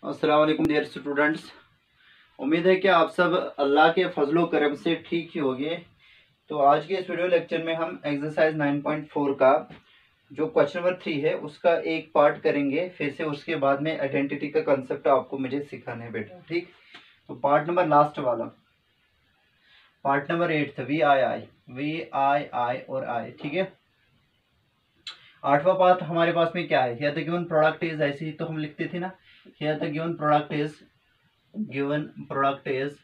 अस्सलाम वालेकुम dear students. उम्मीद है कि आप सब अल्लाह के फजलो करम से ठीक ही होंगे। तो आज के इस वीडियो लेक्चर में हम एक्सरसाइज 9.4 का जो क्वेश्चन नंबर 3 है उसका एक पार्ट करेंगे। फिर से उसके बाद में आइडेंटिटी का कंसेप्ट आपको मुझे सिखाना है बेटा, ठीक। तो पार्ट नंबर लास्ट वाला, पार्ट नंबर 8 था वी आई और आई, ठीक है। आठवां पार्ट हमारे पास में क्या है, here the given product is, ऐसे ही तो हम लिखते थे ना, here the given product is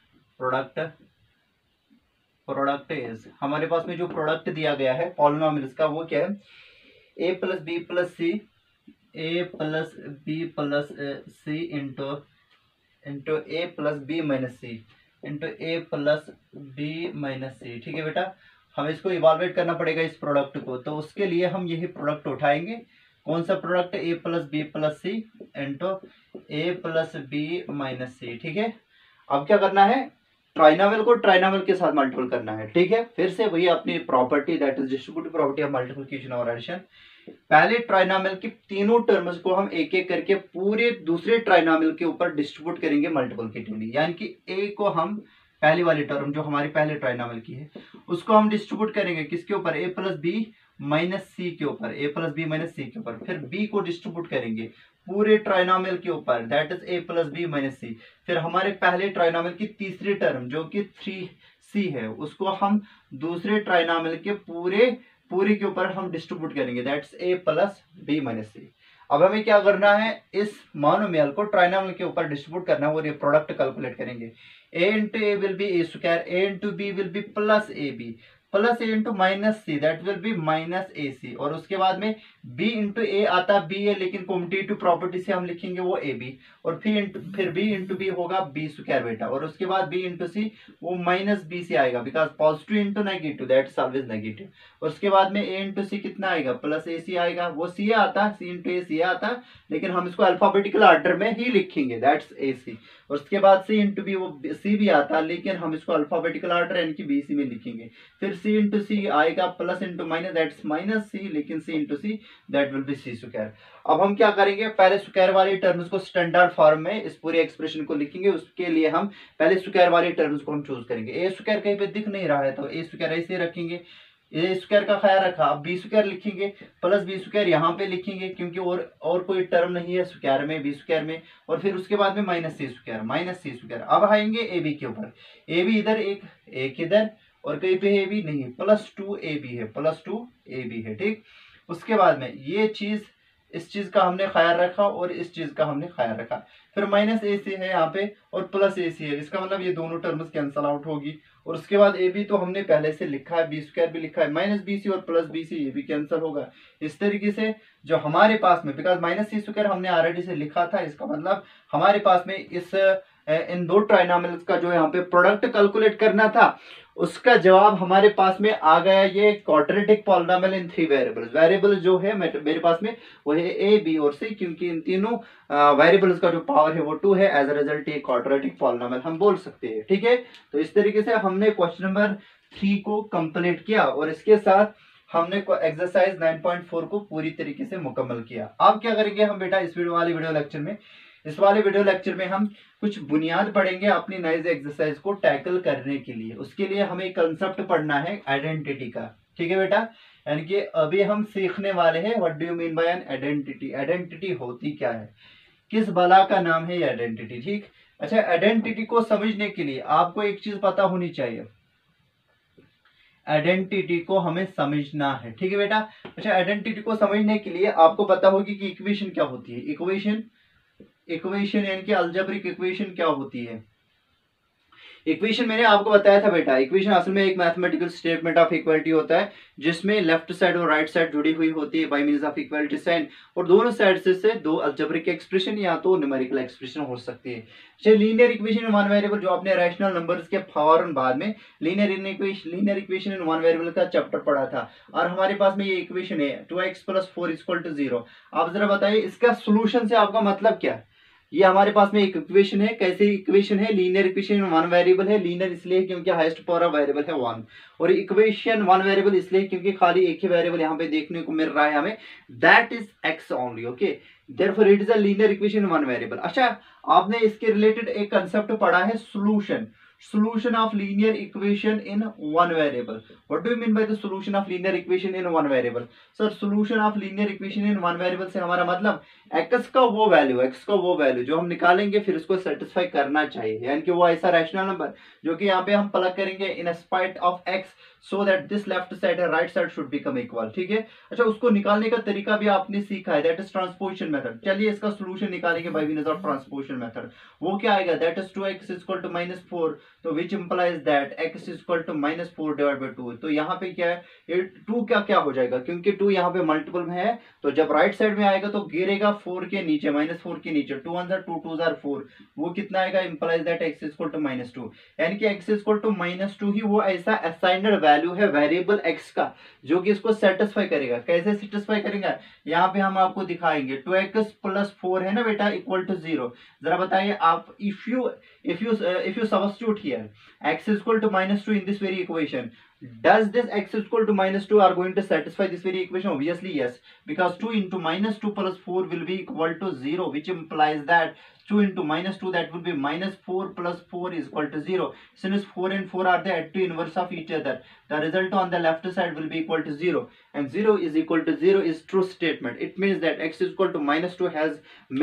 product is हमारे पास में जो प्रोडक्ट दिया गया है पॉलिनोमियल्स का वो क्या है, ए प्लस बी प्लस सी इंटू ए प्लस बी माइनस सी इंटू ए प्लस बी माइनस सी, ठीक है बेटा। हमें इसको इवाल्युएट करना पड़ेगा इस प्रोडक्ट को, तो उसके लिए हम यही प्रोडक्ट उठाएंगे। कौन सा प्रोडक्ट, ए प्लस बी प्लस सी इंटू ए प्लस बी माइनस सी, ठीक है। अब क्या करना है, ट्राइनोमियल को ट्राइनोमियल के साथ मल्टीपल करना है, ठीक है। फिर से वही अपनी property that is distributive property of multiplication और एडिशन। पहले ट्राइनोमियल की तीनों टर्म्स को हम एक एक करके पूरे दूसरे ट्राइनोमियल के ऊपर डिस्ट्रीब्यूट करेंगे मल्टीप्लिकेटिवली, यानी कि ए को हम पहली वाली टर्म जो हमारी पहले ट्राइनोमियल की है उसको हम डिस्ट्रीब्यूट करेंगे किसके ऊपर, ए प्लस बी माइनस सी के ऊपर, ए प्लस बी माइनस सी के ऊपर। फिर बी को डिस्ट्रीब्यूट करेंगे पूरे ट्राइनोमियल के ऊपर, that is a plus b minus c. फिर हमारे पहले ट्राइनोमियल की तीसरी टर्म जो कि 3c है उसको हम दूसरे ट्राइनोमियल के पूरे के ऊपर हम डिस्ट्रीब्यूट करेंगे, that's a plus b minus c. अब हमें क्या करना है, इस मोनोमियल को ट्राइनोमियल के ऊपर डिस्ट्रीब्यूट करना है और ये प्रोडक्ट कैलकुलेट करेंगे। a into A will be A square, a into B will be plus a b plus A into minus c that will be minus a c. और उसके बाद में b इंटू ए आता बी है, लेकिन competitive property से हम लिखेंगे वो ए बी, और फिर b इंटू बी होगा बी स्क्वायर बेटा। और उसके बाद b इंटू सी वो माइनस बी से आएगा, because positive into negative that is always negative. और उसके बाद में a इंटू सी कितना आएगा, प्लस ए सी आएगा। वो सी आता, सी इंटू ए सी आता, लेकिन हम इसको अल्फाबेटिकल ऑर्डर में ही लिखेंगे, दैट्स ए सी। और उसके बाद सी इंटू बी, वो सी भी आता, लेकिन हम इसको अल्फाबेटिकल ऑर्डर यानी कि बी सी में लिखेंगे। फिर सी इंटू सी आएगा, plus into minus that's minus c, लेकिन c into c that will be c square. अब हम क्या करेंगे, पहले स्क्वायर वाली टर्म्स को स्टैंडर्ड फॉर्म में इस पूरे एक्सप्रेशन को लिखेंगे। उसके लिए हम पहले स्क्वायर वाली टर्म्स को हम चूज करेंगे। ए स्क्वायर कहीं पे दिख नहीं रहा है तो ए स्क्वायर ऐसे रखेंगे, ए स्क्वायर का ख्याल रखा। अब बी स्क्वायर लिखेंगे, प्लस बी स्क्वायर यहाँ पे लिखेंगे क्योंकि और कोई टर्म नहीं है स्क्वायर में, बी स्क्वायर में। और फिर उसके बाद में माइनस सी स्क्वायर। अब आएंगे ए बी के ऊपर, ए बी इधर एक इधर और कहीं पे ए बी नहीं, प्लस 2 ए बी है, प्लस 2 ए बी है, ठीक। उसके बाद में ये चीज, इस चीज का हमने ख्याल रखा और इस चीज का हमने ख्याल रखा। फिर माइनस ए सी है यहाँ पे और प्लस ए सी है, इसका मतलब ये दोनों टर्म्स कैंसल आउट होगी। और उसके बाद ए बी तो हमने पहले से लिखा है, बी स्क्वायर भी लिखा है, माइनस बी सी और प्लस बी सी ये भी कैंसिल होगा। इस तरीके से जो हमारे पास में, बिकॉज माइनस सी स्क्वायर हमने ऑलरेडी से लिखा था, इसका मतलब हमारे पास में इन दो ट्राइनोमियल्स का जो यहाँ पे प्रोडक्ट कैलकुलेट करना था उसका जवाब हमारे पास में आ गया। ये क्वाड्रेटिक पॉलिनोमियल इन 3 वेरिएबल्स, वेरिएबल जो है मेरे पास में वो है ए बी और सी, क्योंकि इन तीनों वेरिएबल्स का जो पावर है वो 2 है। एज अ रिजल्ट ये क्वाड्रेटिक पॉलिनोमियल हम बोल सकते हैं, ठीक है। तो इस तरीके से हमने क्वेश्चन नंबर 3 को कंप्लीट किया और इसके साथ हमने एक्सरसाइज 9.4 को पूरी तरीके से मुकम्मल किया। अब क्या करेंगे हम बेटा, इस वाले वीडियो लेक्चर में हम कुछ बुनियाद पढ़ेंगे अपनी नाइज एक्सरसाइज को टैकल करने के लिए। उसके लिए हमें कंसेप्ट पढ़ना है आइडेंटिटी का, ठीक है बेटा। यानी कि अभी हम सीखने वाले हैं what do you mean by an identity. Identity होती क्या है, किस बला का नाम है ये आइडेंटिटी, ठीक। अच्छा, आइडेंटिटी को समझने के लिए आपको एक चीज पता होनी चाहिए, आइडेंटिटी को हमें समझना है, ठीक है बेटा। अच्छा, आइडेंटिटी को समझने के लिए आपको पता होगी कि इक्वेशन क्या होती है। इक्वेशन यानी कि अलजेब्रिक इक्वेशन क्या होती है। इक्वेशन मैंने आपको बताया था बेटा, इक्वेशन असल में एक मैथमेटिकल स्टेटमेंट ऑफ इक्वालिटी होता है जिसमें लेफ्ट साइड और राइट साइड जुड़ी हुई होती है by means of equality sign, और दोनों साइड से दो अलजेब्रिक एक्सप्रेशन या तो न्यूमेरिकल एक्सप्रेशन हो सकती है। चलिए, linear equation in one variable जो आपने रैशनल नंबर्स के फौरन बाद में linear equation in one variable का चैप्टर पढ़ा था, और हमारे पास में ये इक्वेशन है 2x + 4 = 0। आप जरा बताइए इसका सोल्यूशन से आपका मतलब क्या है। ये हमारे पास में एक इक्वेशन है। कैसी इक्वेशन है? लीनियर इक्वेशन वन वेरिएबल है। लीनियर इसलिए क्योंकि हाईएस्ट पावर ऑफ वेरिएबल है वन, और इक्वेशन वन वेरिएबल इसलिए क्योंकि खाली एक ही वेरिएबल यहाँ पे देखने को मिल रहा है हमें, that is x only. Okay, therefore it is a linear equation one variable. अच्छा, आपने इसके रिलेटेड एक कंसेप्ट पढ़ा है, solution, solution of linear equation in one variable. What do you mean by the solution of linear equation in one variable? Sir, solution of linear equation in one variable से हमारा मतलब x का वो value जो हम निकालेंगे फिर उसको सेटिस्फाई करना चाहिए, यानी कि वो ऐसा रैशनल नंबर जो कि यहाँ पे हम प्लग करेंगे in spite of x so that this left side and right side should become equal. ठीक है। अच्छा, उसको निकालने का तरीका भी आपने सीखा है, दैट इज ट्रांसपोजिशन मेथड। चलिए इसका सोल्यूशन निकालेंगे bye means of transposition method. वो क्या आएगा? That is 2x equal to -4, तो which implies that x equal to -4 divide by 2। तो यहाँ पे क्या है, ये 2 क्या हो जाएगा, क्योंकि 2 यहाँ पे मल्टीपल में है, तो जब राइट साइड में आएगा तो गिरेगा 4 के नीचे, -4 के नीचे। 2 1 2 2 4, वो कितना आएगा? Implies that x equal to -2, यानी कि x इक्वल टू -2 ही वो ऐसा असाइन्ड वैल्यू है वेरिएबल x का जो कि इसको सेटिस्फाई करेगा। कैसे सेटिस्फाई करेगा, यहाँ पे हम आपको दिखाएंगे। 2x + 4 है ना बेटा, इक्वल टू 0। जरा बताइए आप, if you substitute here x equal to -2 in this very equation, does this x equal to -2 are going to satisfy this very equation? Obviously yes, because 2 into -2 plus 4 will be equal to 0, which implies that 2 into -2, that will be -4 plus 4 is equal to 0. Since 4 and 4 are the additive inverse of each other, the result on the left side will be equal to 0, and 0 is equal to 0 is true statement. It means that x is equal to -2 has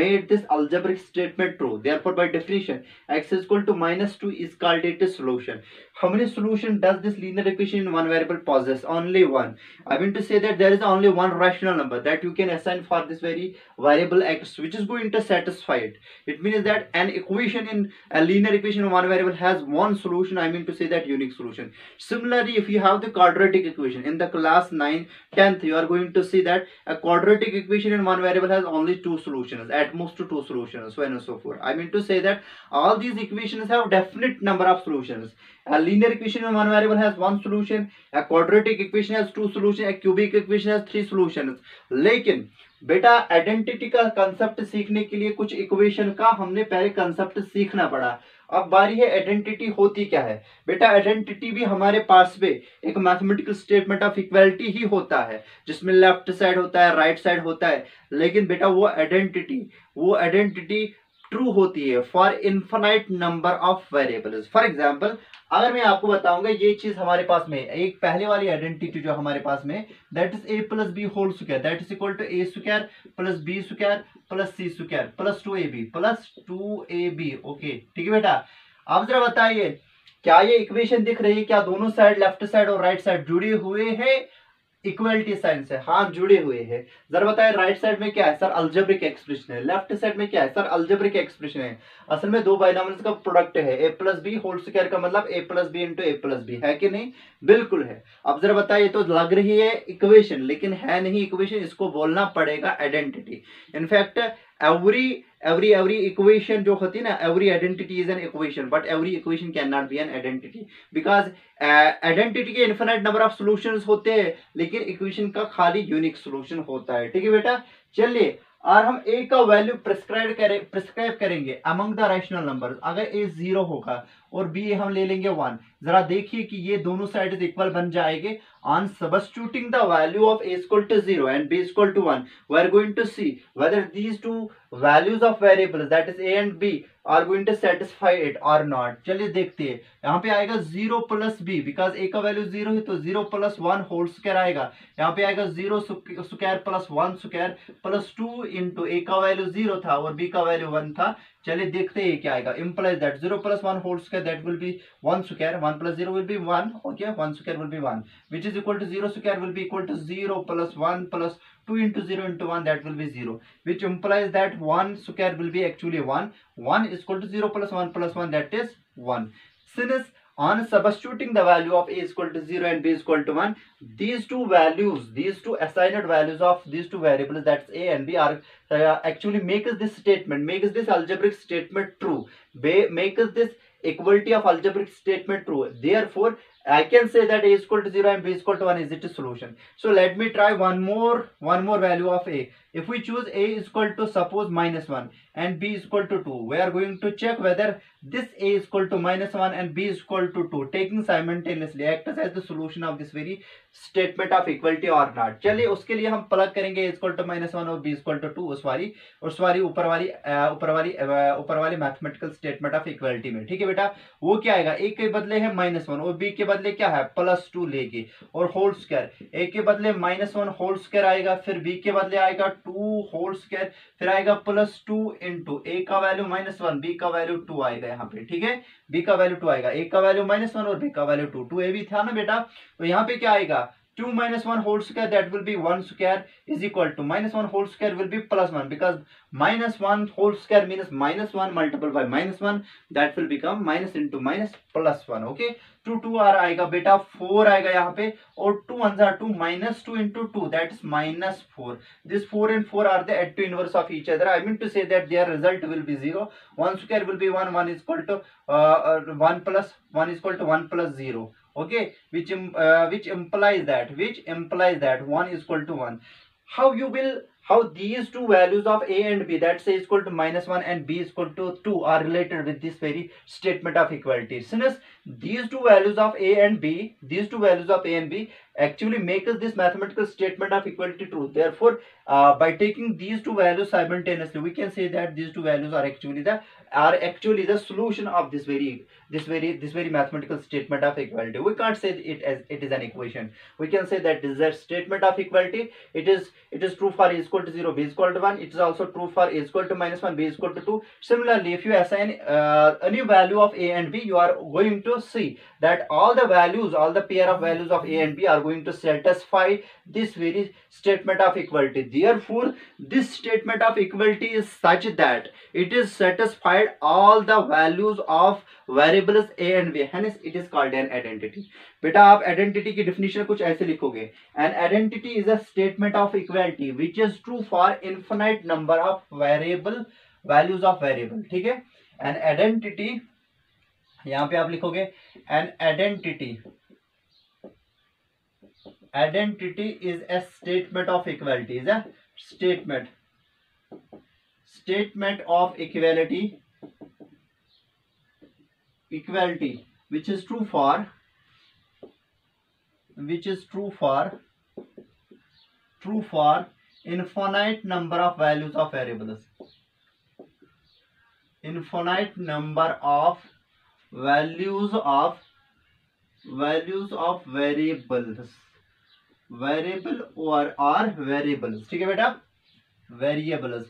made this algebraic statement true. Therefore by definition x is equal to -2 is called it a solution. How many solution does this linear equation in one variable possess? Only one. I mean to say that there is only one rational number that you can assign for this very variable x, which is going to satisfy it. It means that an equation in a linear equation in one variable has one solution. I mean to say that unique solution. Similarly, if you have the quadratic equation in the class 9, 10th, you are going to see that a quadratic equation in one variable has only two solutions, at most two solutions, so on and so forth. I mean to say that all these equations have definite number of solutions. A linear equation in one variable has one solution, a quadratic equation has two solutions, a cubic equation has three solutions. लेकिन बेटा identity का concept सीखने के लिए कुछ equation का हमने पहले कंसेप्ट सीखना पड़ा। अब बारी है आइडेंटिटी होती क्या है। बेटा आइडेंटिटी भी हमारे पास में एक मैथमेटिकल स्टेटमेंट ऑफ इक्वालिटी ही होता है, जिसमें लेफ्ट साइड होता है, राइट साइड होता है, लेकिन बेटा वो आइडेंटिटी ट्रू होती है for infinite number of variables. For example, अगर मैं आपको बताऊंगा ये चीज हमारे पास में एक पहले वाली आइडेंटिटी जो हमारे पास में, that is a plus B whole square, that is equal to a square plus B square plus c square plus 2ab। Okay ठीक है बेटा। आप जरा बताइए, क्या ये इक्वेशन दिख रही है? क्या दोनों साइड, लेफ्ट साइड और राइट साइड जुड़े हुए हैं इक्वलिटी साइन से? हाँ, जुड़े हुए हैं। जरा बताएं, राइट साइड में क्या है? सर अलजेब्रिक एक्सप्रेशन है। लेफ्ट साइड में क्या है? सर अलजेब्रिक एक्सप्रेशन है। असल में दो बाइनोमियल्स का प्रोडक्ट है, a plus B whole square का मतलब a plus B into a plus B, है कि नहीं? बिल्कुल है। अब जरा बताइए, तो लग रही है इक्वेशन लेकिन है नहीं इक्वेशन, इसको बोलना पड़ेगा आइडेंटिटी। इनफैक्ट एवरी इक्वेशन जो होती है ना, every identity is an equation, but every equation can not be an identity, because identity के इनफिनिट नंबर ऑफ सॉल्यूशंस होते हैं, लेकिन इक्वेशन का खाली यूनिक सॉल्यूशन होता है। ठीक है बेटा। चलिए, और हम a का वैल्यू प्रिस्क्राइब करेंगे अमंग द रैशनल नंबर। अगर a 0 होगा और b हम ले लेंगे 1, जरा देखिए कि ये दोनों साइड इक्वल बन जाएंगे। On substituting the value of a equal to 0 and b equal to 1, we are going to see whether these two values of variables, that is a and b, are going to satisfy it or not. चलिए देखते हैं। यहाँ पे आएगा 0 plus b, because a का value 0 है तो 0 plus 1 whole square आएगा। यहाँ पे आएगा 0 square plus 1 square plus 2 into a का वैल्यू 0 था और b का वैल्यू 1 था। चलिए देखते हैं क्या आएगा। Implies that 0 plus 1 whole square, that will be 1 square, 1 plus 0 will be 1, okay, 1 square will be 1, which is equal to 0 square will be equal to 0 plus 1 plus 2 into 0 into 1, that will be 0, which implies that 1 square will be actually 1. 1 is equal to 0 plus 1, that is 1. Since on substituting the value of a is equal to 0 and b is equal to 1, these two assigned values of these two variables, that's a and b, are actually makes this algebraic statement true, makes this equality of algebraic statement true. Therefore I can say that a is equal to 0 and b is equal to 1 is it a solution. So let me try one more value of a. if we choose a is equal to suppose -1 and b is equal to 2, we are going to check whether this a is equal to -1 and b is equal to 2 taking simultaneously acts as the solution of this very statement of equality or not. चलिए उसके लिए हम plug करेंगे a is equal to -1 और b is equal to 2 उस वाली ऊपर वाली मैथमेटिकल स्टेटमेंट ऑफ इक्वलिटी में। ठीक है बेटा, वो क्या आएगा, a के बदले है -1 और b के बदले क्या है +2 लेके और होल स्क्वायर, a के बदले -1 होल स्क्वायर आएगा, फिर b के बदले आएगा 2 होल स्क्वायर, फिर आएगा +2 इंटू a का वैल्यू -1 b का वैल्यू 2 आएगा यहाँ पे। ठीक है, b का वैल्यू 2 आएगा, a का वैल्यू -1 और b का वैल्यू 2, 2a भी था ना बेटा, तो यहाँ पे क्या आएगा 2 - 1 whole square, that will be 1 square is equal to -1 whole square will be +1 because -1 whole square means -1 multiplied by -1, that will become minus into minus +1. okay, 2 r आएगा बेटा, 4 आएगा यहाँ पे और 2 1 are 2 -2 into 2 that is -4. This 4 and 4 are the additive inverse of each other. I mean to say that their result will be 0. 1 square will be 1, 1 is equal to 1 plus 1 is equal to 1 plus 0. okay, which implies that 1 is equal to 1. How these two values of a and b, that say is equal to -1 and b is equal to 2, are related with this very statement of equality. Since these two values of a and b actually make us this mathematical statement of equality true. Therefore, by taking these two values simultaneously, we can say that these two values are actually the solution of this very mathematical statement of equality. We can't say it as it is an equation. We can say that this is a statement of equality. It is true for a is equal to 0, b is equal to 1. It is also true for a is equal to -1, b is equal to 2. Similarly, if you assign any value of a and b, you are going to see that all the pair of values of a and b are going to satisfy this very statement of equality. Therefore, this statement of equality is such that it is satisfied all the values of variables a and b, hence it is called an identity. बेटा आप identity की definition कुछ ऐसे लिखोगे, an identity is a statement of equality which is true for infinite number of values of variable. ठीक है, an identity, यहां पे आप लिखोगे an identity is a statement of equality, is a statement of equality which is true for infinite number of values of variables, infinite number of values of variables, variable or variables. ठीक है बेटा, variables,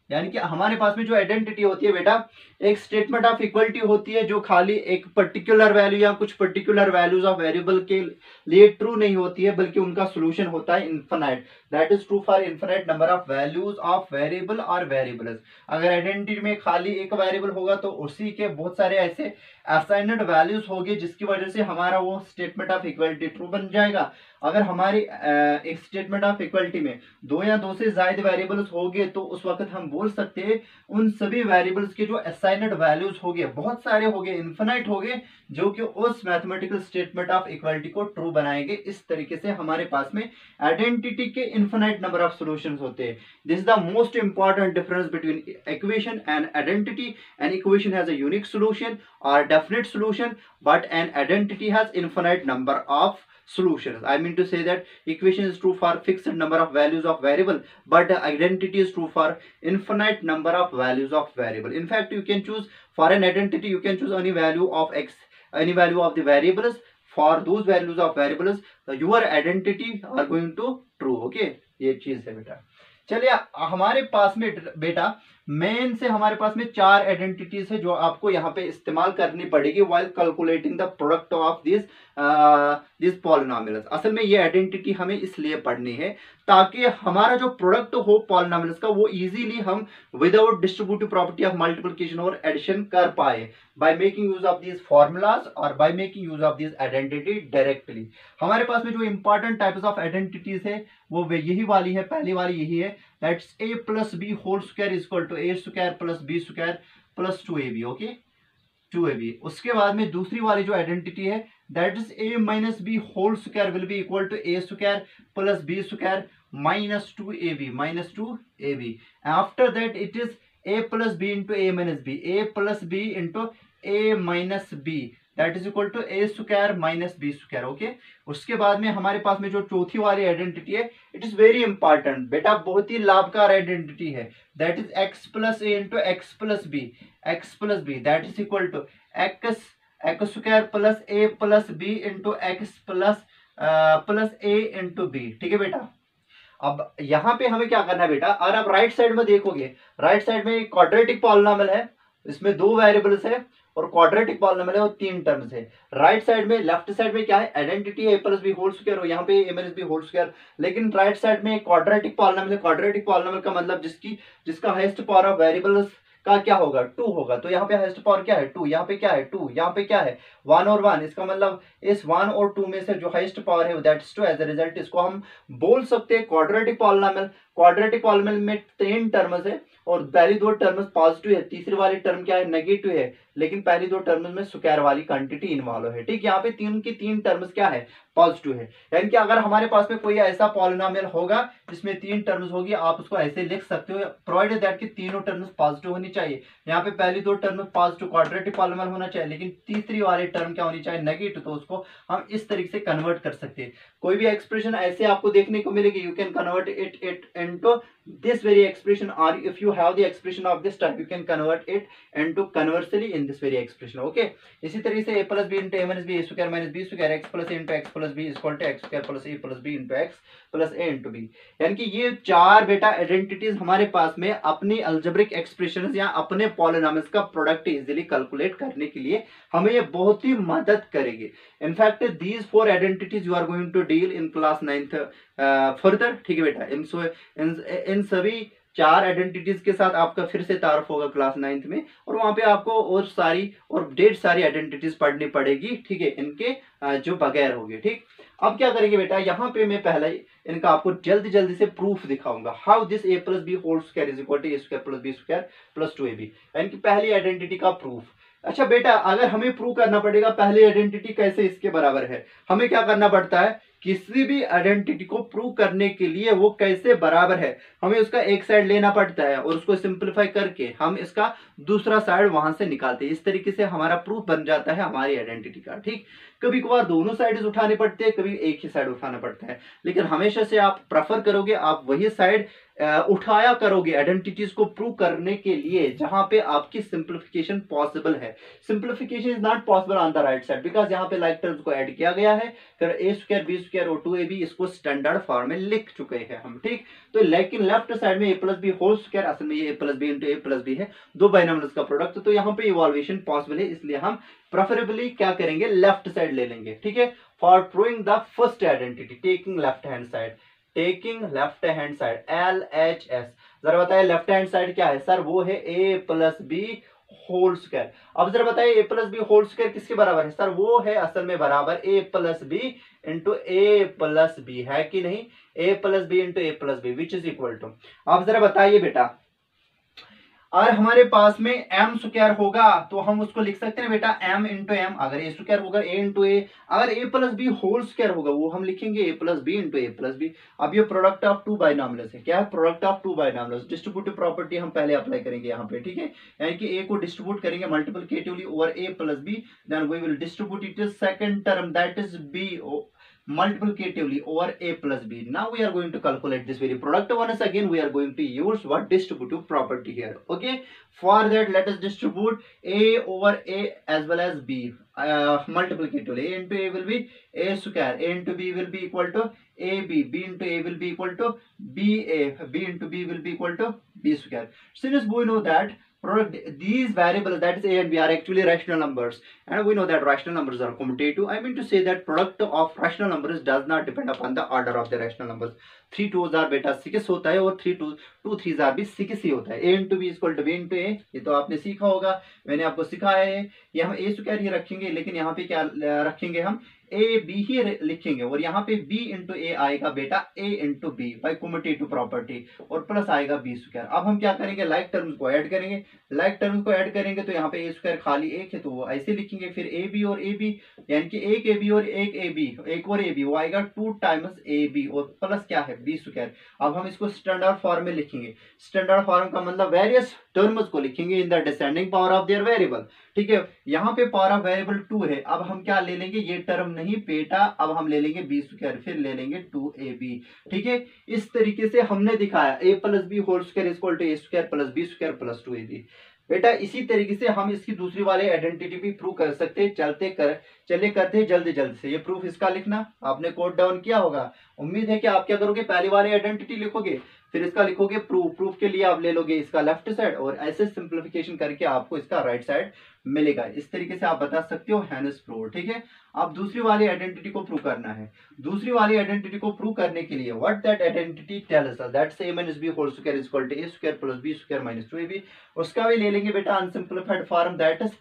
यानी कि हमारे पास में जो identity होती है बेटा, एक स्टेटमेंट ऑफ इक्वलिटी होती है जो खाली एक पर्टिकुलर वैल्यू या कुछ पर्टिकुलर वैल्यूज ऑफ वेरिएबल के लिए ट्रू नहीं होती है, बल्कि उनका सॉल्यूशन होता है infinite. That is true for infinite number of values of variable और वेरिएबल्स. अगर आइडेंटिटी में खाली एक वेरिएबल होगा तो उसी के बहुत सारे ऐसे असाइन्ड वैल्यूज होंगे जिसकी वजह से हमारा वो स्टेटमेंट ऑफ इक्वलिटी ट्रू बन जाएगा. अगर हमारी एक स्टेटमेंट ऑफ इक्वलिटी में 2 या 2 से ज्यादा वेरिएबल्स होंगे तो उस वक्त हम बोल सकते हैं उन सभी वेरिएबल्स के जो असाइन्ड वैल्यूज होंगे बहुत सारे होंगे, इनफिनाइट होंगे, जो कि उस मैथमेटिकल स्टेटमेंट ऑफ इक्वलिटी को ट्रू बनाएंगे. इस तरीके से हमारे पास में आइडेंटिटी के इनफिनाइट नंबर ऑफ सॉल्यूशंस होते हैं. This is the most important difference between equation and identity. An equation has a unique solution or definite solution, but an identity has infinite number of solutions. I mean to say that equation is true for fixed number of values of variable, but identity is true for infinite number of values of variable. In fact, you can choose for an identity, you can choose any value of x, any value of the variables. For those values of variables, your identity are going to true. Okay, ये चीज है बेटा. चलिए हमारे पास में बेटा main से हमारे पास में 4 आइडेंटिटीज है जो आपको यहाँ पे इस्तेमाल करनी पड़ेगी while calculating the product of these polynomials. असल में ये आइडेंटिटी हमें इसलिए पढ़नी है ताकि हमारा जो प्रोडक्ट हो पॉलिनोमियल्स का वो इजीली हम without distributive property of multiplication और एडिशन कर पाए by making use of these formulas और by making use of these identity directly. हमारे पास में जो इंपॉर्टेंट टाइप्स ऑफ आइडेंटिटीज है वो यही वाली है, पहली वाली यही है, that's a + b whole square is equal to a square + b square + 2ab. Okay, 2ab। उसके बाद में दूसरी वाली जो आइडेंटिटी है that is a minus B whole square will be equal to a square plus b square minus 2ab। After that it is a plus B into a minus B, a plus B into a minus B that is equal to a square minus b square. Okay, उसके बाद में हमारे पास में जो चौथी वाली identity है इट इज वेरी इंपॉर्टेंट बेटा, बहुत ही लाभकार आइडेंटिटी है that is x plus a into X plus B that is equal to X square plus a plus B into X plus a into B. ठीक है बेटा, अब यहां पे हमें क्या करना है बेटा, अगर आप राइट साइड में देखोगे, राइट साइड में क्वाड्रेटिक पॉलिनॉमियल है, इसमें दो वेरिएबल्स है और क्वाड्रेटिक पॉलिनॉमियल है और तीन टर्म्स है। राइट साइड में, लेफ्ट साइड में क्या है, आइडेंटिटी है a plus B whole square और यहाँ पे a minus B whole square, लेकिन राइट साइड में क्वाड्रेटिक पॉलिनॉमियल है। क्वाड्रेटिक पॉलिनॉमियल का मतलब जिसका हाईएस्ट पावर ऑफ वेरिएबल्स का क्या होगा, 2 होगा। तो यहाँ पे हाईएस्ट पावर क्या है, 2, यहाँ पे क्या है 2, यहाँ पे क्या है 1 और 1। इसका मतलब इस 1 और 2 में से जो हाईएस्ट पावर है that is 2। As a result इसको हम बोल सकते हैं क्वाड्रेटिक पॉलिनॉमियल। क्वाड्रेटिक पॉलिनॉमियल में 3 टर्म्स है और पहली 2 टर्म्स पॉजिटिव है, तीसरी वाली टर्म क्या है, नेगेटिव है, लेकिन पहली 2 टर्म्स में स्क्वायर वाली क्वांटिटी इन्वॉल्व है। ठीक, यहाँ पे 3 की 3 टर्म्स क्या है, पॉजिटिव है। यानी कि अगर हमारे पास में कोई ऐसा पॉलिनॉमियल होगा जिसमें 3 टर्म्स होगी, आप उसको ऐसे लिख सकते हो, प्रोवाइडेड दैट कि तीनों टर्म्स पॉजिटिव होनी चाहिए। यहाँ पे पहली 2 टर्म पॉजिटिव क्वाड्रेटिक पॉलिनॉमियल होना चाहिए, लेकिन तीसरी वाली टर्म क्या होनी चाहिए, नेगेटिव। तो उसको हम इस तरीके से कन्वर्ट कर सकते हैं। कोई भी एक्सप्रेशन ऐसे आपको देखने को मिलेगी, you can convert it into this very expression, or if you have the expression of this type you can convert it into conversely in this very expression. Okay, इसी तरीके से a plus b into a minus b, a square minus b square, x plus a into x plus b is equal to x square plus a plus b into x plus a into b। यानी कि ये 4 बेटा identities हमारे पास में अपनी algebraic expressions या अपने पॉलिनॉमियल्स का प्रोडक्ट इजीली कैलकुलेट करने के लिए हमें ये बहुत ही मदद करेगी। In fact these 4 identities you are going to deal in class 9th further. ठीक है बेटा, इन सभी 4 आइडेंटिटीज के साथ आपका फिर से तारुफ होगा क्लास 9th में, और वहां पे आपको और ढेर सारी आइडेंटिटीज पढ़नी पड़ेगी। ठीक है, इनके जो बगैर होगी। ठीक, अब क्या करेंगे बेटा, यहाँ पे मैं पहले इनका आपको जल्दी से प्रूफ दिखाऊंगा। How this a plus B whole square is equal to a square plus B square plus 2ab, यानी कि पहली आइडेंटिटी का प्रूफ। अच्छा बेटा, अगर हमें प्रूव करना पड़ेगा पहली आइडेंटिटी कैसे इसके बराबर है, हमें क्या करना पड़ता है, किसी भी आइडेंटिटी को प्रूव करने के लिए वो कैसे बराबर है, हमें उसका एक साइड लेना पड़ता है और उसको सिंपलीफाई करके हम इसका दूसरा साइड वहां से निकालते हैं। इस तरीके से हमारा प्रूफ बन जाता है हमारी आइडेंटिटी का। ठीक, कभी कभार दोनों साइड उठाने पड़ते हैं, कभी एक ही साइड उठाना पड़ता है, लेकिन हमेशा से आप प्रेफर करोगे, आप वही साइड उठाया करोगे आइडेंटिटीज को प्रूव करने के लिए जहां पे आपकी सिंप्लीफिकेशन पॉसिबल है। Simplification is not possible on the right side because यहाँ पे लाइक टर्म्स को ऐड किया गया है, फिर a स्क्वायर बी स्क्वायर और 2ab इसको स्टैंडर्ड फॉर्म में लिख चुके हैं हम। ठीक, तो लेकिन लेफ्ट साइड में a plus B whole square, असल में ये a plus B into a plus B है, दो बाइनोमियल्स का प्रोडक्ट, तो यहाँ पे इवॉल्यूशन पॉसिबल है, इसलिए हम प्रेफरेबली क्या करेंगे, लेफ्ट साइड ले लेंगे। ठीक है, for proving the first identity taking left hand side, LHS। जरा बताइए लेफ्ट हैंड साइड क्या है सर, वो है a plus B whole square. अब जरा बताइए a plus B whole square किसके बराबर है सर, वो है असल में बराबर a plus B into a plus B, है कि नहीं, a plus B into a plus B which is equal to. अब जरा बताइए बेटा, अगर हमारे पास में m स्क्वायर होगा तो हम उसको लिख सकते हैं बेटा m इंटू एम, अगर a स्क्वायर होगा a इंटू a, अगर a plus B whole square होगा वो हम लिखेंगे a plus B into a plus B. अब ये प्रोडक्ट ऑफ 2 बाइनॉमियल्स है, क्या है, product of 2 binomials. Distributive property हम पहले अप्लाई करेंगे यहाँ पे। ठीक है, यानी कि a को डिस्ट्रीब्यूट करेंगे multiplicatively over a plus b, then we will distribute it is second term that is b multiplicatively over a plus b. Now we are going to calculate this very product. Once again we are going to use what distributive property here. Okay, for that let us distribute a over a as well as b multiplicatively. A into a will be a square, a into b will be equal to ab, b into a will be equal to ba, b into b will be equal to b square. Since we know that product these variables that is a and b are actually rational numbers, and we know that rational numbers are commutative. I mean to say that product of rational numbers does not depend upon the order of the rational numbers. 3 2s are बेटा 6 होता है और 3 2 3s are भी 6 ही होता है। a into b equal to b into a, ये तो आपने सीखा होगा, मैंने आपको सिखाया है। ये हम a स्क्वायर ही रखेंगे, लेकिन यहाँ पे क्या रखेंगे, हम ए बी ही लिखेंगे और यहाँ पे बी इंटू ए आएगा बेटा a into b by commutative property और प्लस आएगा बी स्क्वायर। अब हम क्या करेंगे, लाइक टर्म्स को ऐड करेंगे। लाइक टर्म्स को ऐड करेंगे तो यहाँ पे ए स्क्वायर खाली एक है तो वो ऐसे लिखेंगे, फिर ए बी और ए बी यानी कि एक ए बी और एक ए बी, एक और ए बी, वो आएगा 2 टाइम्स ए बी और प्लस क्या है बी स्क्वायर। अब हम इसको स्टैंडर्ड फॉर्म में लिखेंगे। स्टैंडर्ड फॉर्म का मतलब वेरियस टर्म्स को लिखेंगे in the descending power of their variable. ठीक है, यहाँ पे पावर ऑफ वेरिएबल 2 है। अब हम क्या ले लेंगे, ये टर्म नहीं बेटा, अब हम ले लेंगे बी स्क्वायर, फिर ले लेंगे 2ab। ठीक है, इस तरीके से हमने दिखाया a plus B whole square equal to A square plus B square plus 2ab। बेटा इसी तरीके से हम इसकी दूसरी वाले आइडेंटिटी भी प्रूव कर सकते हैं। चलिए करते हैं जल्दी जल्दी से। ये प्रूफ इसका लिखना आपने कोड डाउन किया होगा। उम्मीद है कि आप क्या करोगे, पहली वाली आइडेंटिटी लिखोगे, फिर इसका लिखोगे प्रूफ। प्रूफ के लिए आप ले लोगे इसका लेफ्ट साइड और ऐसे सिंप्लीफिकेशन करके आपको इसका राइट साइड मिलेगा। इस तरीके से आप बता सकते हो हैंस प्रूव। ठीक है, अब दूसरी वाली आइडेंटिटी को प्रूव करना है। दूसरी वाली आइडेंटिटी को प्रूव करने के लिए what that identity tells us that's a minus b whole square is equal to a square plus b square minus 2ab। उसका भी ले लेंगे बेटा unsimplified form, that is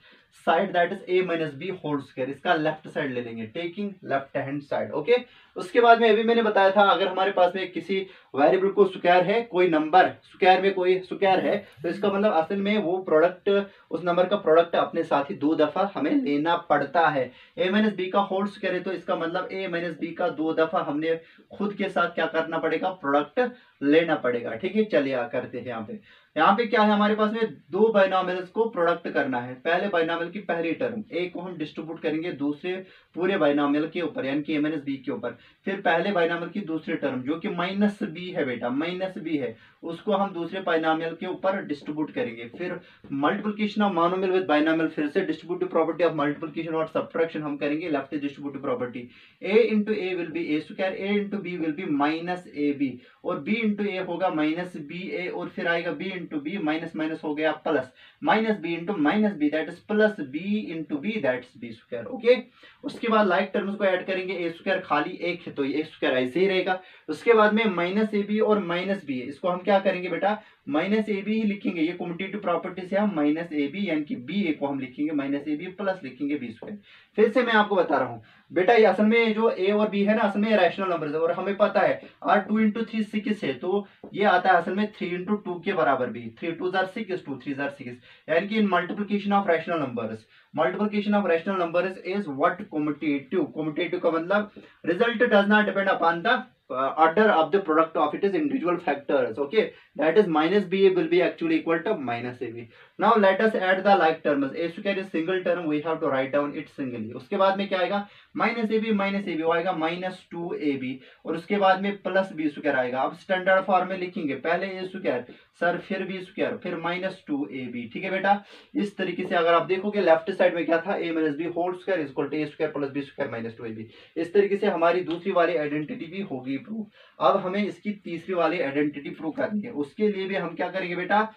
side that is a minus b whole square. इसका left side ले लेंगे, taking left hand side. Okay, उसके बाद में अभी मैंने बताया था अगर हमारे पास में किसी वेरिएबल को स्क्वायर है, कोई नंबर स्क्वायर में कोई स्क्वायर है, तो इसका मतलब असल में वो प्रोडक्ट, उस नंबर का प्रोडक्ट अपने साथ ही 2 दफा हमें लेना पड़ता है। a minus b का होल स्क्वायर है तो इसका मतलब a minus b का 2 दफा हमने खुद के साथ क्या करना पड़ेगा, प्रोडक्ट लेना पड़ेगा। ठीक है, चलिए करते हैं। यहाँ पे क्या है, हमारे पास में 2 बाइनोमियल्स को प्रोडक्ट करना है। पहले बाइनोमियल की पहली टर्म a को हम डिस्ट्रीब्यूट करेंगे दूसरे पूरे बाइनोमियल के ऊपर यानी कि a minus b के ऊपर। फिर पहले बाइनोमियल की दूसरी टर्म जो कि माइनस बी है बेटा, माइनस बी है, उसको हम दूसरे बाइनोमियल के ऊपर डिस्ट्रीब्यूट करेंगे। फिर multiplication of monomial with binomial, फिर से डिस्ट्रीब्यूटिव प्रॉपर्टी ऑफ मल्टीप्लिकेशन और सब्ट्रैक्शन हम करेंगे left distributive property. a into A will be A square, a into B will be minus A B और b इंटू ए होगा minus B A और फिर आएगा b into B, minus minus हो गया plus, minus B into minus B that is plus B into B that's B square. Okay, उसके बाद like terms को ऐड करेंगे। ए स्क्वायर खाली एक है तो ए स्क्वायर ऐसे ही रहेगा। उसके बाद में माइनस ए बी और माइनस बी है, इसको हम क्या करेंगे बेटा, माइनस ए बी ही लिखेंगे। ये कम्यूटेटिव प्रॉपर्टी से हम माइनस ए बी यानी कि बी ए को हम लिखेंगे माइनस ए बी प्लस लिखेंगे बी स्क्वायर। फिर से मैं आपको बता रहा हूँ बेटा, ये असल में जो ए और बी है ना, असल में रैशनल नंबर है और हमें पता है आर 2 इंटू 3 6 है तो ये आता है असल में 3 इंटू 2 के बराबर भी। 3 2 जार 6, 2 3 जार 6 यानी कि इन multiplication of rational numbers, multiplication of rational numbers is what commutative. Commutative का मतलब result does not depend upon the order of the product of its individual factors. Okay, that is minus ba will be actually equal to minus ab. Now let us add the like terms. a square is single term, we have to write down it singly. उसके बाद में क्या आएगा, minus A B आएगा minus 2ab और उसके बाद में प्लस बी स्क्वायर आएगा। अब स्टैंडर्ड फॉर्म में लिखेंगे, पहले ए स्क्वायर सर, फिर बी स्क्वायर, फिर माइनस 2ab। ठीक है बेटा, इस तरीके से अगर आप देखोगे लेफ्ट साइड में क्या था, a minus B whole square is equal to A square plus B square minus 2ab। इस तरीके से हमारी दूसरी वाली आइडेंटिटी भी होगी प्रूफ। अब हमें इसकी तीसरी वाली आइडेंटिटी प्रूव करनी है। उसके लिए भी हम क्या करेंगे बेटा,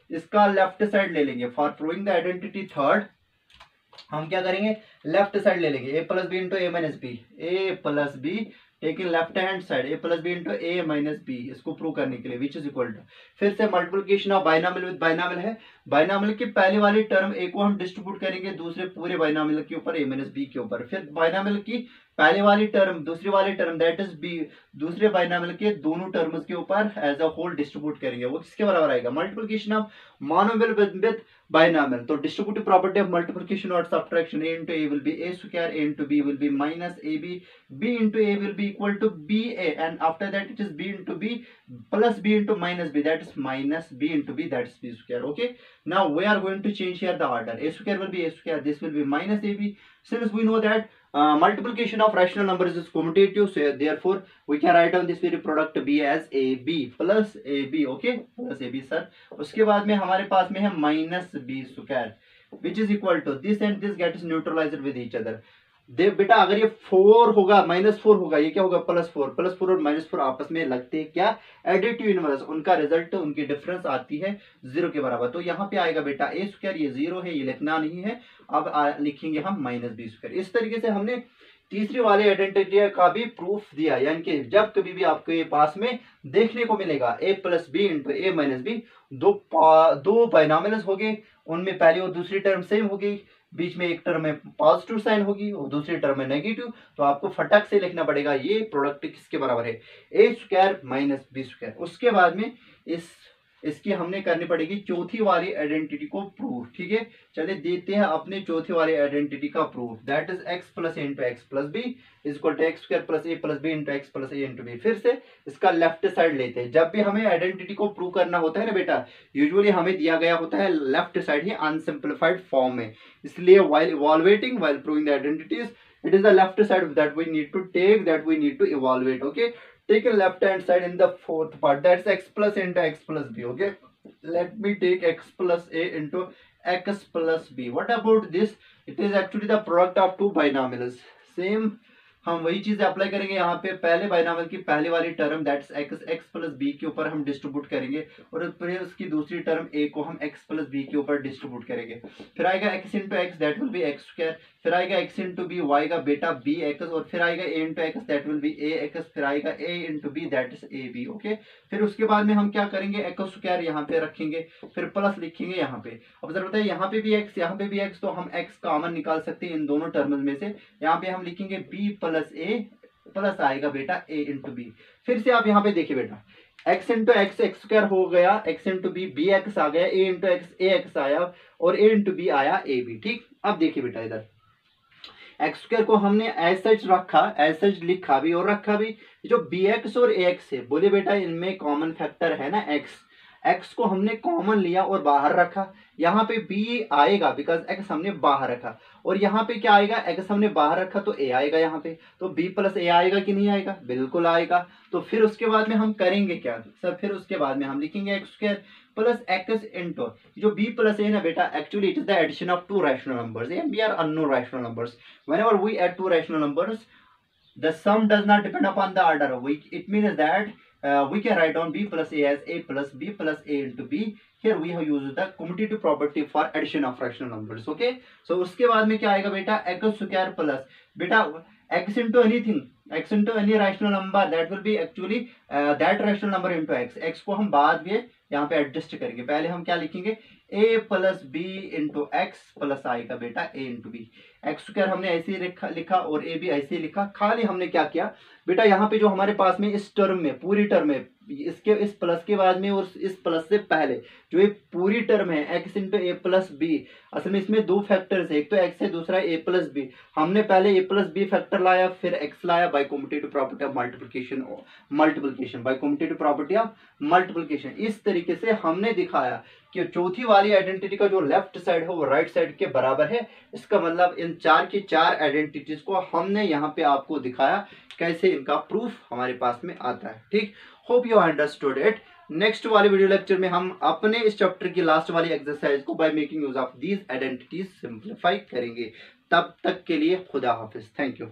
इसका लेफ्ट साइड ले लेंगे। For proving the identity third हम क्या करेंगे, लेफ्ट साइड ले लेंगे। a plus B into A minus B, A plus B taking left hand side, a plus B into A minus B, इसको प्रूव करने के लिए विच इज इक्वल टू, फिर से multiplication of binomial with binomial है। Binomial की पहली वाली टर्म a को हम डिस्ट्रीब्यूट करेंगे दूसरे पूरे बाइनोमियल के ऊपर a माइनस बी के ऊपर। फिर बाइनोमियल की पहले वाली टर्म दूसरी वाली टर्म दैट इज बी दूसरे बाइनोमियल के दोनों टर्म्स के ऊपर एज अ होल डिस्ट्रीब्यूट करेंगे। वो किसके बराबर आएगा, multiplication of monomial with binomial. तो डिस्ट्रीब्यूटिव प्रॉपर्टी ऑफ मल्टीप्लिकेशन और subtraction, a into A will be A square, a into B will be minus A B, b into A will be equal to B A and after that it is b into B plus b into minus B that is minus b into B that is b square. Okay, now we are going to change here the order. A square will be a square, this will be minus ab. Since we know that multiplication of rational numbers is commutative, so therefore we can write down this very product b as ab plus ab. Okay, plus ab sir. उसके बाद में हमारे पास में है minus b square which is equal to this and this gets neutralized with each other. देख बेटा, अगर ये 4 होगा माइनस 4 होगा, ये क्या होगा प्लस 4 और माइनस 4 आपस में लगते हैं क्या, एडिटिव इनवर्स, उनका रिजल्ट उनकी डिफरेंस आती है 0 के बराबर। तो यहाँ पे आएगा बेटा ए स्क्वायर, ये 0 है, ये लिखना नहीं है, अब लिखेंगे हम माइनस बी स्क्वायर। इस तरीके से हमने तीसरी वाले आइडेंटिटी का भी प्रूफ दिया, यानी कि जब कभी भी आपके पास में देखने को मिलेगा a plus B into A minus B, दो बाइनोमियल्स हो गए, उनमें पहली और दूसरी टर्म सेम होगी, बीच में एक टर्म में पॉजिटिव साइन होगी और दूसरी टर्म में नेगेटिव, तो आपको फटक से लिखना पड़ेगा ये प्रोडक्ट किसके बराबर है, ए स्क्वायर माइनस बी स्क्वायर। उसके बाद में इसकी हमने करनी पड़ेगी चौथी वाली आइडेंटिटी को प्रूव। ठीक है, चलिए देते हैं अपने चौथी वाली आइडेंटिटी का proof. That is X plus A into X plus B is equal to X square plus A plus B into X plus A into B. फिर से इसका लेफ्ट साइड लेते हैं। जब भी हमें आइडेंटिटी को प्रूव करना होता है ना बेटा, यूजुअली हमें दिया गया होता है लेफ्ट साइड ही अनसिंप्लीफाइड फॉर्म में, इसलिए while evaluating, while proving the identities, it is the left side that we need to take, that we need to evaluate. Okay, take a left hand side in the fourth part, that's x plus a into x plus b. Okay, let me take x plus a into x plus b. What about this? It is actually the product of two binomials. Same हम वही चीज apply करेंगे यहाँ पे। पहले binomial की पहली वाली term that's X plus B के ऊपर हम डिस्ट्रीब्यूट करेंगे और फिर उसकी दूसरी टर्म ए को हम एक्स प्लस बी के ऊपर डिस्ट्रीब्यूट करेंगे। फिर आएगा x into x that will B X square, फिर आएगा एक्स इंटू बी वाई का बेटा बी एक्स, और फिर आएगा a into x that will be a x, फिर आएगा a into B that is a b. Okay, फिर उसके बाद में हम क्या करेंगे, एक्स स्क्वायर यहाँ पे रखेंगे, फिर प्लस लिखेंगे यहाँ पे। अब जरा बताइए यहाँ पे भी एक्स यहाँ पे भी एक्स, तो हम एक्स कॉमन निकाल सकते हैं इन दोनों टर्म्स में से। यहाँ पे हम लिखेंगे बी प्लस ए प्लस आएगा बेटा ए इंटू बी। फिर से आप यहाँ पे देखिए बेटा, x into x x square हो गया, एक्स इंटू बी एक्स आ गया, ए इंटू एक्स ए एक्स आया और ए इंटू बी आया ए बी। ठीक, अब देखिए बेटा इधर एक्स स्क्वायर को हमने एज सच रखा, एज सच लिखा भी और रखा भी। जो बी एक्स और ए एक्स है, बोले बेटा इनमें कॉमन फैक्टर है ना एक्स, एक्स को हमने कॉमन लिया और बाहर रखा। यहाँ पे बी आएगा बिकॉज एक्स हमने बाहर रखा, और यहाँ पे क्या आएगा, एक्स हमने बाहर रखा तो ए आएगा यहाँ पे, तो बी प्लस ए आएगा कि नहीं आएगा, बिल्कुल आएगा। तो फिर उसके बाद में हम करेंगे क्या सर, फिर उसके बाद में हम लिखेंगे X square plus X into जो बी प्लस ए ना बेटा, actually it is the addition of two rational numbers and B are unknown rational numbers. Whenever we add two rational numbers the sum does not depend upon the order. It means that we can write down b plus a as a plus b plus a into b. Here we have used the commutative property for addition of rational numbers. Okay, so उसके बाद में क्या आएगा बेटा, x square plus बेटा x into anything, x into any rational number that will be actually that rational number into x. x को हम बाद में यहाँ पे एडजस्ट करेंगे। पहले हम क्या लिखेंगे, a plus B into X plus आएगा बेटा a into B. X square हमने ऐसे ही लिखा और ए भी ऐसे ही लिखा। खाली हमने क्या किया बेटा, यहाँ पे जो हमारे पास में इस टर्म में पूरी टर्म है, इसके इस प्लस के बाद में और इस प्लस से पहले जो ये पूरी टर्म है एक्स इंटू ए प्लस बी, असल में इसमें दो फैक्टर्स है, एक तो एक्स है दूसरा ए प्लस बी। हमने पहले ए प्लस बी फैक्टर लाया फिर एक्स लाया by commutative property of multiplication by commutative property of multiplication. इस तरीके से हमने दिखाया कि चौथी वाली आइडेंटिटी का जो लेफ्ट साइड है वो राइट साइड के बराबर है। इसका मतलब इन चार की चार आइडेंटिटीज को हमने यहाँ पे आपको दिखाया कैसे इनका प्रूफ हमारे पास में आता है। ठीक, hope you understood it. Next वाले वीडियो लेक्चर में हम अपने इस चैप्टर की लास्ट वाली एक्सरसाइज को bye making use of these identities simplify करेंगे। तब तक के लिए खुदा हाफिज, थैंक यू।